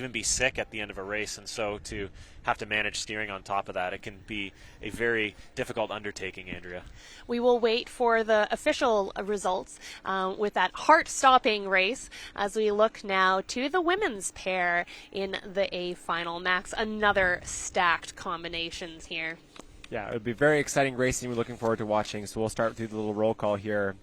even be sick at the end of a race, and so to have to manage steering on top of that, it can be a very difficult undertaking, Andrea. We will wait for the official results with that heart-stopping race as we look now to the women's pair in the A final. Max, another stacked combinations here. Yeah, it would be very exciting racing. We're looking forward to watching. So we'll start through the little roll call here.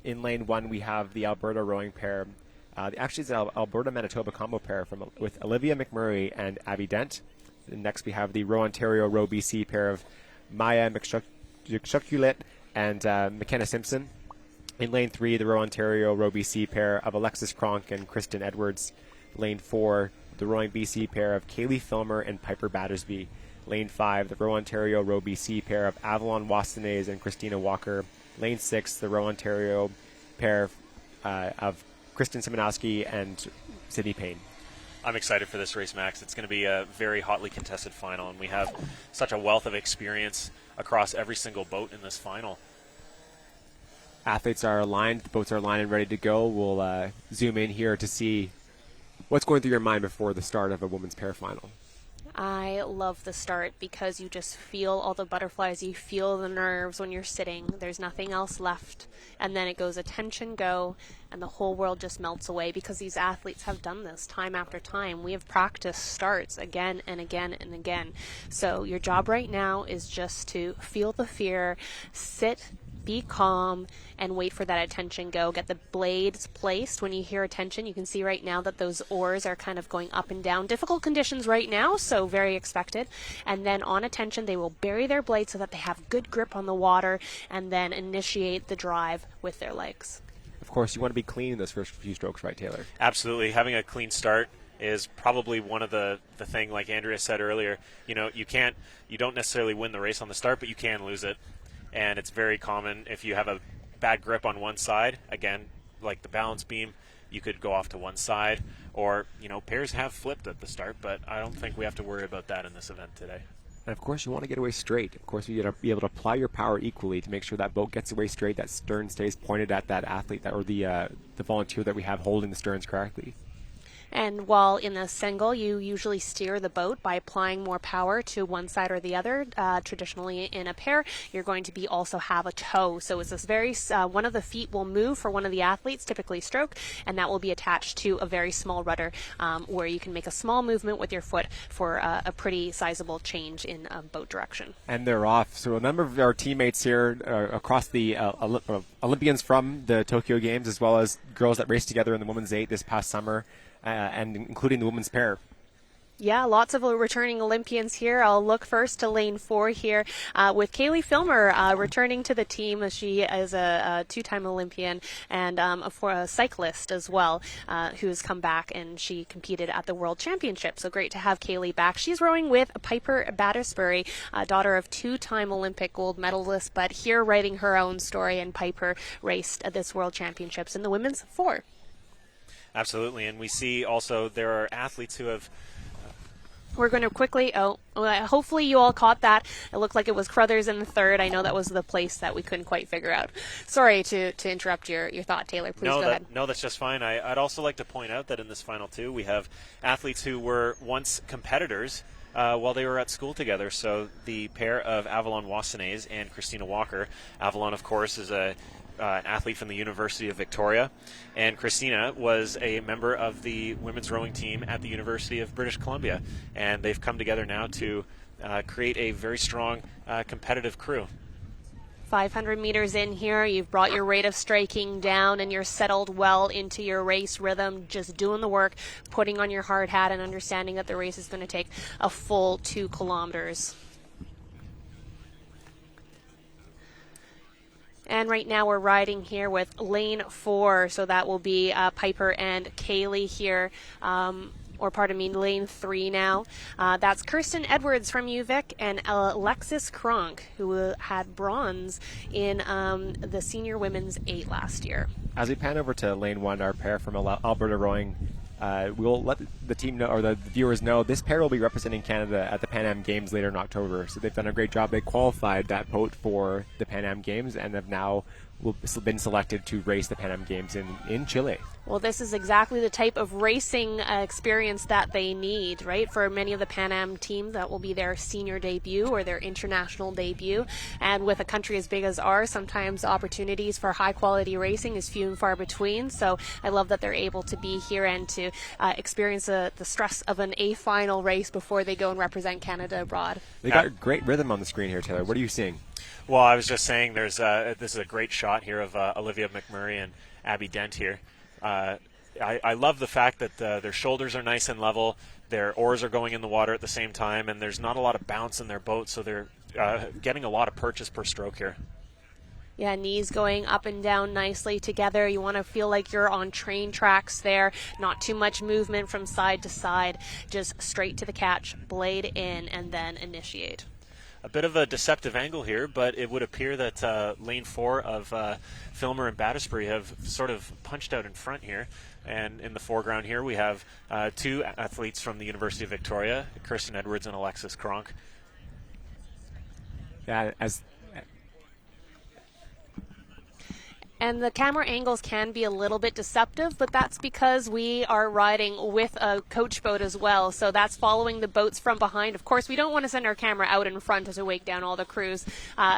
In lane 1, we have the Alberta rowing pair. Actually, it's an Alberta-Manitoba combo pair with Olivia McMurray and Abby Dent. And next, we have the Row Ontario, Row BC pair of Maya McShukulet and McKenna Simpson. In lane 3, the Row Ontario, Row BC pair of Alexis Kronk and Kristen Edwards. Lane 4, the Rowing BC pair of Caileigh Filmer and Piper Battersby. Lane 5, the Row Ontario, Row BC pair of Avalon Wastenays and Christina Walker. Lane 6, the Row Ontario pair of Kristen Simonowski and Sydney Payne. I'm excited for this race, Max. It's going to be a very hotly contested final, and we have such a wealth of experience across every single boat in this final. Athletes are aligned, the boats are aligned and ready to go. We'll zoom in here to see what's going through your mind before the start of a women's pair final. I love the start because you just feel all the butterflies. You feel the nerves when you're sitting. There's nothing else left. And then it goes attention go, and the whole world just melts away because these athletes have done this time after time. We have practiced starts again and again and again. So your job right now is just to feel the fear, sit, be calm, and wait for that attention go. Get the blades placed. When you hear attention, you can see right now that those oars are kind of going up and down. Difficult conditions right now, so very expected. And then on attention, they will bury their blades so that they have good grip on the water and then initiate the drive with their legs. Of course, you want to be clean in those first few strokes, right, Taylor? Absolutely. Having a clean start is probably one of the thing, like Andrea said earlier, you don't necessarily win the race on the start, but you can lose it. And it's very common if you have a bad grip on one side, again, like the balance beam, you could go off to one side. Or, pairs have flipped at the start, but I don't think we have to worry about that in this event today. And, of course, you want to get away straight. Of course, you got to be able to apply your power equally to make sure that boat gets away straight, that stern stays pointed at that athlete or the volunteer that we have holding the sterns correctly. And while in a single, you usually steer the boat by applying more power to one side or the other. Traditionally, in a pair, you're going to also have a tow. So it's this very, one of the feet will move for one of the athletes, typically stroke, and that will be attached to a very small rudder where you can make a small movement with your foot for a pretty sizable change in boat direction. And they're off. So a number of our teammates here across the Olympians from the Tokyo Games, as well as girls that raced together in the Women's 8 this past summer, and including the women's pair. Yeah, lots of returning Olympians here. I'll look first to lane 4 here with Caileigh Filmer returning to the team. She is a two-time Olympian and a cyclist as well who has come back, and she competed at the World Championship. So great to have Caileigh back. She's rowing with Piper Battersby, daughter of two-time Olympic gold medalist, but here writing her own story, and Piper raced at this World Championships in the women's 4. Absolutely, and we see also there are athletes who have... We're going to quickly, hopefully you all caught that. It looked like it was Crothers in the third. I know that was the place that we couldn't quite figure out. Sorry to interrupt your thought, Taylor. Please go ahead. No, that's just fine. I'd also like to point out that in this final, too, we have athletes who were once competitors while they were at school together. So the pair of Avalon Wastenays and Christina Walker. Avalon, of course, is an athlete from the University of Victoria, and Christina was a member of the women's rowing team at the University of British Columbia, and they've come together now to create a very strong competitive crew. 500 meters in here, you've brought your rate of striking down and you're settled well into your race rhythm, just doing the work, putting on your hard hat and understanding that the race is going to take a full 2 kilometers. And right now we're riding here with lane 4, so that will be Piper and Caileigh here, lane 3 now. That's Kirsten Edwards from UVic and Alexis Kronk, who had bronze in the senior women's 8 last year. As we pan over to lane 1, our pair from Alberta Rowing, we'll let the team know, or the viewers know, this pair will be representing Canada at the Pan Am Games later in October. So they've done a great job. They qualified that boat for the Pan Am Games and have now been selected to race the Pan Am Games in Chile. Well, this is exactly the type of racing experience that they need, right? For many of the Pan Am teams, that will be their senior debut or their international debut. And with a country as big as ours, sometimes opportunities for high-quality racing is few and far between. So I love that they're able to be here and to experience the stress of an A final race before they go and represent Canada abroad. They got great rhythm on the screen here, Taylor. What are you seeing? Well, I was just saying this is a great shot here of Olivia McMurray and Abby Dent here. I love the fact that their shoulders are nice and level, their oars are going in the water at the same time, and there's not a lot of bounce in their boat, so they're getting a lot of purchase per stroke here. Yeah, knees going up and down nicely together. You want to feel like you're on train tracks there. Not too much movement from side to side. Just straight to the catch, blade in, and then initiate. A bit of a deceptive angle here, but it would appear that lane 4 of Filmer and Battersby have sort of punched out in front here. And in the foreground here, we have 2 athletes from the University of Victoria, Kirsten Edwards and Alexis Kronk. Yeah, And the camera angles can be a little bit deceptive, but that's because we are riding with a coach boat as well. So that's following the boats from behind. Of course, we don't want to send our camera out in front to wake down all the crews.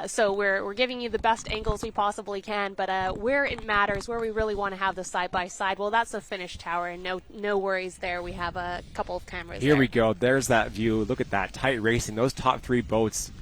So we're giving you the best angles we possibly can. But where it matters, where we really want to have the side-by-side, well, that's the finish tower. And no worries there. We have a couple of cameras Here there. we go. There's that view. Look at that. Tight racing. Those top 3 boats.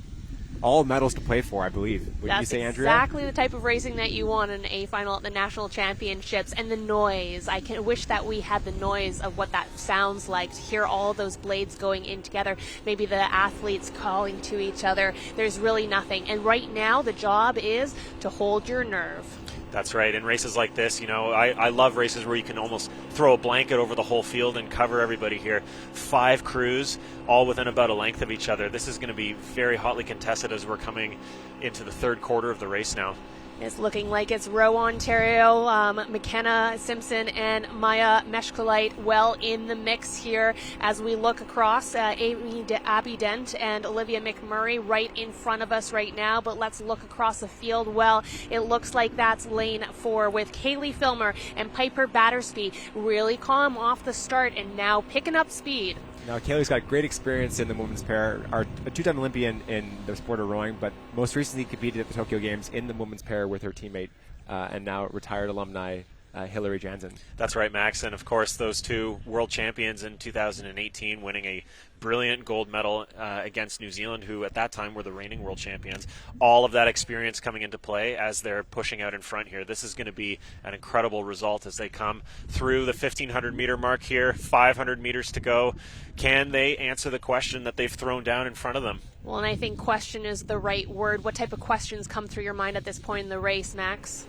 All medals to play for, I believe. Wouldn't you say, Andrea? That's exactly the type of racing that you want in an A final at the national championships. And the noise. I can wish that we had the noise of what that sounds like, to hear all those blades going in together. Maybe the athletes calling to each other. There's really nothing. And right now, the job is to hold your nerve. That's right. In races like this, I love races where you can almost throw a blanket over the whole field and cover everybody here. 5 crews, all within about a length of each other. This is going to be very hotly contested as we're coming into the 3rd quarter of the race now. It's looking like it's Roe, Ontario, McKenna Simpson, and Maya Meshkulite well in the mix here as we look across. Abby Dent and Olivia McMurray right in front of us right now, but let's look across the field. Well, it looks like that's lane 4 with Caileigh Filmer and Piper Battersby really calm off the start and now picking up speed. Now, Caileigh's got great experience in the women's pair, a 2-time Olympian in the sport of rowing, but most recently competed at the Tokyo Games in the women's pair with her teammate and now retired alumni Hillary Jansen. That's right, Max. And, of course, those 2 world champions in 2018 winning a brilliant gold medal against New Zealand, who at that time were the reigning world champions. All of that experience coming into play as they're pushing out in front here. This is going to be an incredible result as they come through the 1,500-meter mark here, 500 meters to go. Can they answer the question that they've thrown down in front of them? Well, and I think question is the right word. What type of questions come through your mind at this point in the race, Max?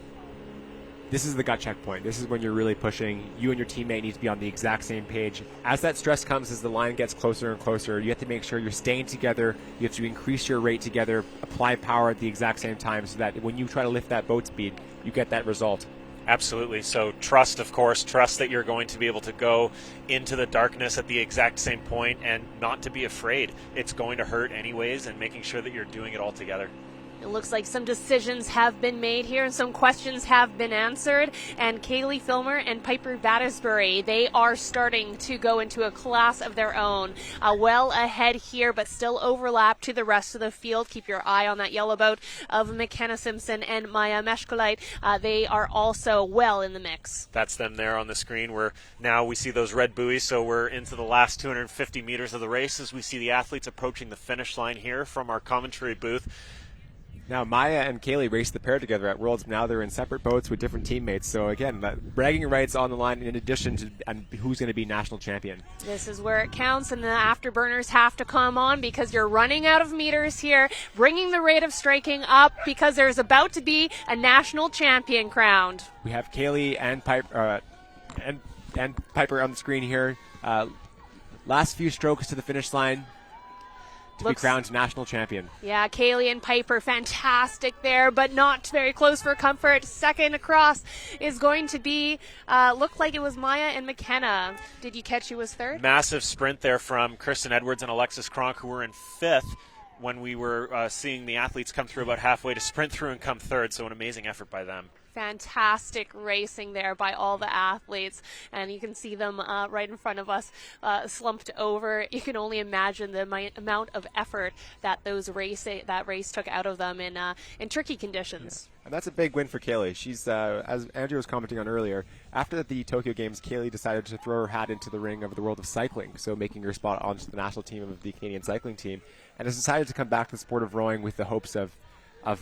This is the gut checkpoint. This is when you're really pushing. You and your teammate need to be on the exact same page. As that stress comes, as the line gets closer and closer, you have to make sure you're staying together. You have to increase your rate together, apply power at the exact same time so that when you try to lift that boat speed, you get that result. Absolutely. So trust, of course, trust that you're going to be able to go into the darkness at the exact same point and not to be afraid. It's going to hurt anyways, and making sure that you're doing it all together. It looks like some decisions have been made here and some questions have been answered. And Caileigh Filmer and Piper Battersby, they are starting to go into a class of their own. Well ahead here, but still overlap to the rest of the field. Keep your eye on that yellow boat of McKenna Simpson and Maya Meshkulite. They are also well in the mix. That's them there on the screen. Now we see those red buoys, so we're into the last 250 meters of the race as we see the athletes approaching the finish line here from our commentary booth. Now, Maya and Caileigh raced the pair together at Worlds. Now they're in separate boats with different teammates. So, again, bragging rights on the line in addition to who's going to be national champion. This is where it counts, and the afterburners have to come on because you're running out of meters here, bringing the rate of striking up because there's about to be a national champion crowned. We have Caileigh and Piper, and Piper on the screen here. Last few strokes to the finish line. To be crowned national champion. Yeah, Caileigh and Piper, fantastic there, but not very close for comfort. Second across is going to be, looked like it was Maya and McKenna. Did you catch who was third? Massive sprint there from Kirsten Edwards and Alexis Kronk, who were in 5th. when we were seeing the athletes come through about halfway to sprint through and come third. So an amazing effort by them. Fantastic racing there by all the athletes, and you can see them right in front of us slumped over. You can only imagine the amount of effort that that race took out of them in tricky conditions. Yeah. And that's a big win for Caileigh. She's, as Andrew was commenting on earlier, after the Tokyo Games, Caileigh decided to throw her hat into the ring of the world of cycling, so making her spot onto the national team of the Canadian cycling team, and has decided to come back to the sport of rowing with the hopes of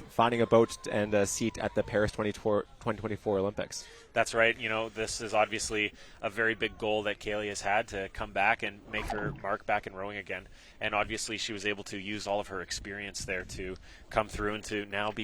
finding a boat and a seat at the Paris 2024 Olympics. That's right. This is obviously a very big goal that Caileigh has had, to come back and make her mark back in rowing again. And obviously she was able to use all of her experience there to come through and to now be